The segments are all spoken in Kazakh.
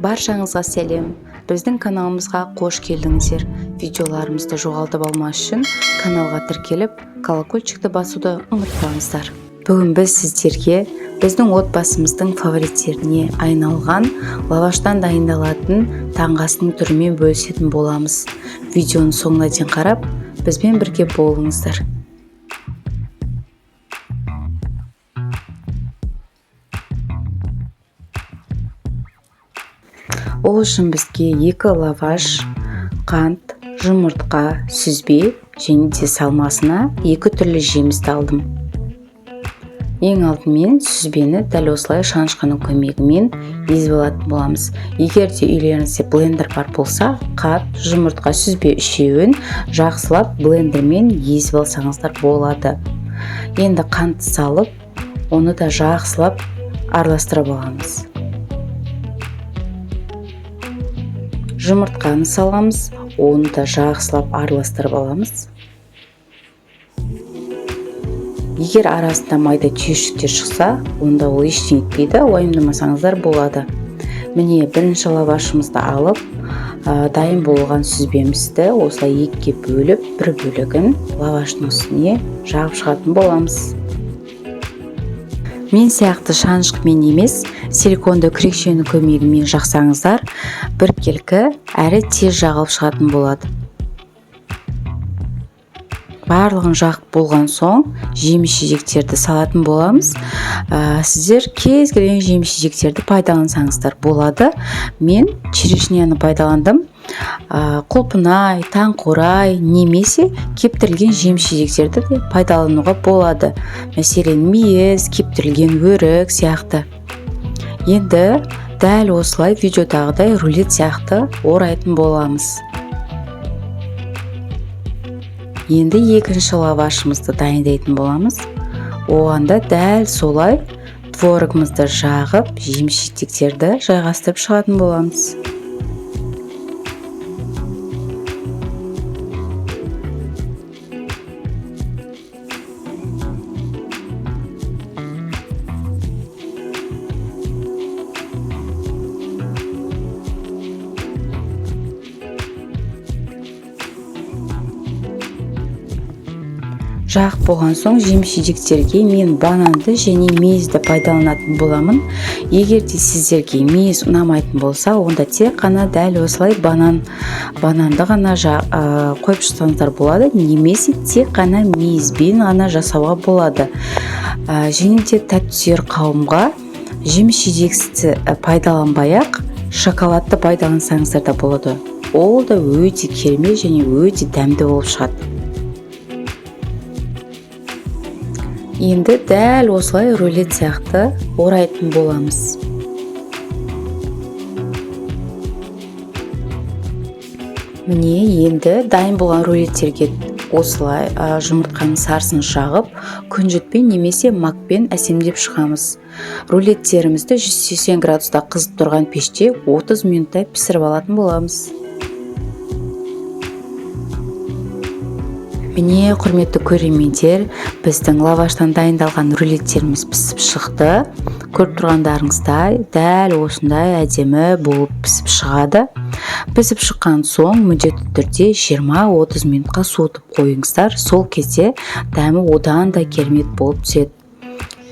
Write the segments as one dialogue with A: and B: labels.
A: Баршаңызға сәлем. Біздің каналымызға қош келдіңіздер. Видеоларымызды жоғалтып алмас үшін каналға тіркеліп, колокольчикті басуды ұмытпаңыздар. Бүгін біз сіздерге біздің отбасымыздың фавориттеріне айналған лаваштан дайындалатын таңғы түрімен бөлісетін боламыз. Видеоны соңына дейін қарап, бізбен бірге болыңыздар. Ол үшін бізге 2 лаваш, қант, жұмыртқа, сүзбе және де салмасына 2 түрлі жемісті алдым. Ең алдымен сүзбені дәл осылай шанышқаның көмегімен езіп алатын боламыз. Егер де үйлеріңізде блендер бар болса, қант, жұмыртқа, сүзбе үшеуін жақсылап блендермен езіп алсаңыздар болады. Енді қант салып, оны да жақсылап араластырып аламыз. Жұмыртқаны саламыз, оны да жақсылап араластырып аламыз. Егер арасында майда түйіршіктер шықса, онда ол ештеңе етпейді, уайымдамасаңыздар болады. Міне бірінші лавашымызды алып, дайын болған сүзбемізді осылай 2-ге бөліп, бір бөлігін лаваштың үстіне жағып шығатын боламыз. Мен сияқты шанышқымен емес, силиконды күрекшенің көмегімен жақсаңыздар, біркелкі әрі тез жағылып шығатын болады. Барлығын жағып болған соң жеміс-жидектерді салатын боламыз. Сіздер кез келген жеміс-жидектерді пайдалансаңыздар болады. Мен черешняны пайдаландым. Құлпынай, таңқурай немесе кептірілген жеміс-жидектерді де пайдалануға болады. Мәселен, мейіз, кептірілген өрік сияқты. Енді дәл осылай видеодағыдай рулет сияқты орайтын боламыз. Енді екінші лавашымызды дайындайтын боламыз. Оғанда дәл солай творогымызды жағып, жеміс-жидектерді жайғастырып шығатын боламыз. Жағып болған соң жеміс-жидектерге мен бананды және мейізді пайдаланатын боламын. Егер де сіздерге мейіз ұнамайтын болса, онда тек қана дәл осылай бананды ғана қойып шықсаңыздар болады, немесе тек қана мейізбен ғана жасауға болады. Және де тәттісүйер қауымға жеміс-жидексті пайдаланбай-ақ шоколадты пайдалансаңыздар да болады. Ол да өте керемет және өте дәмді болып шығады. Енді дәл осылай рулет сияқты орайтын боламыз. Міне енді дайын болған рулеттерге осылай жұмыртқаның сарысын жағып, күнжітпен немесе макпен әсемдеп шығамыз. Рулеттерімізді 180 градуста қызып тұрған пеште 30 минуттай пісіріп алатын боламыз. Міне, құрметті көрермендер, біздің лаваштан дайындалған рулеттеріміз пісіп шықты. Көріп тұрғандарыңыздай, дәл осындай әдемі болып пісіп шығады. Пісіп шыққан соң міндетті түрде 20-30 минутқа суытып қойыңыздар. Сол кезде дәмі одан да керемет болып түседі.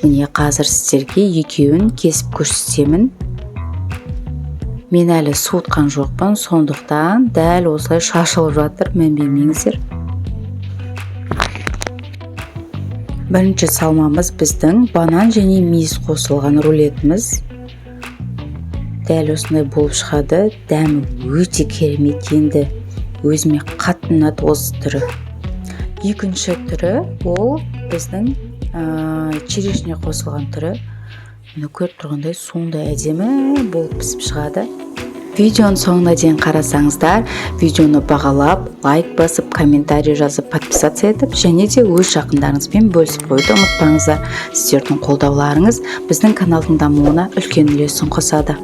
A: Міне, қазір сіздерге екеуін кесіп көрсетемін. Мен әлі суытқан жоқпын, сондықтан дәл осылай шашылып жатыр, мән бермеңіздер. Бірінші салмамыз біздің банан және мейіз қосылған рулетіміз. Дәл осындай болып шығады. Дәмі өте керемет, енді өзіме қатты ұнады осы түрі. Екінші түрі ол біздің черешня қосылған түрі. Мені көріп тұрғандай сондай әдемі болып пісіп шығады. Видеоны соңына дейін қарасаңыздар, видеоны бағалап, лайк басып, комментарий жазып, подписация етіп, және де өз жақындарыңызбен бөлісіп қоюды ұмытпаңыздар. Сіздердің қолдауларыңыз біздің каналдың дамуына үлкен үлесін қосады.